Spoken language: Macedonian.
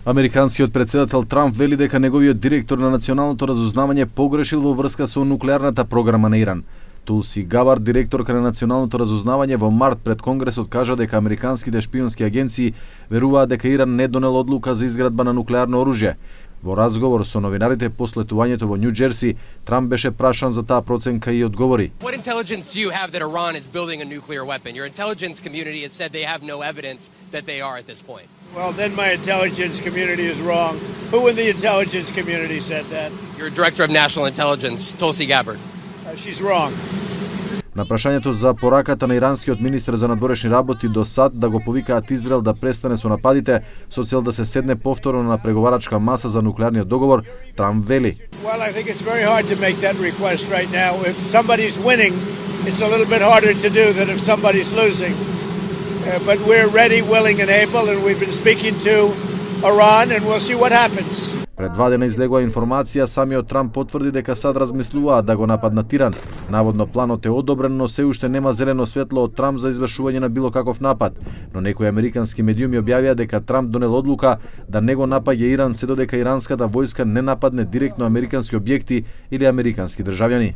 Американскиот претседател Трамп вели дека неговиот директор на националното разузнавање погрешил во врска со нуклеарната програма на Иран. Тулси Габард, директорка на националното разузнавање, во март пред Конгресот кажа дека американските шпионски агенции веруваат дека Иран не донел одлука за изградба на нуклеарно оружје. Во разговор со новинарите по слетувањето во Њу Џерси, Трамп беше прашан за таа проценка и одговори. What intelligence do you have that Iran is building a nuclear weapon? Your intelligence community has said they have no evidence that they are at this point. Well, then my intelligence community is wrong. Who in the intelligence community said that? Your director of national intelligence, Tulsi Gabbard. She's wrong. На прашањето за пораката на иранскиот министер за надворешни работи до САД да го повикаат Израел да престане со нападите со цел да се седне повторно на преговарачка маса за нуклеарниот договор, Трамп вели. Well, I think it's very hard to make that request right now. If somebody's winning, it's a little bit harder to do than if somebody's losing. But we're ready, willing and able, and we've been speaking to Iran and we'll see what happens. Пред 2 дена излегува информација, самиот Трамп потврди дека САД размислуваат да го нападнат Иран. Наводно планот е одобрен, но се уште нема зелено светло од Трамп за извршување на било каков напад. Но некои американски медиуми објавија дека Трамп донел одлука да не го напаѓа Иран се додека иранската војска не нападне директно американски објекти или американски државјани.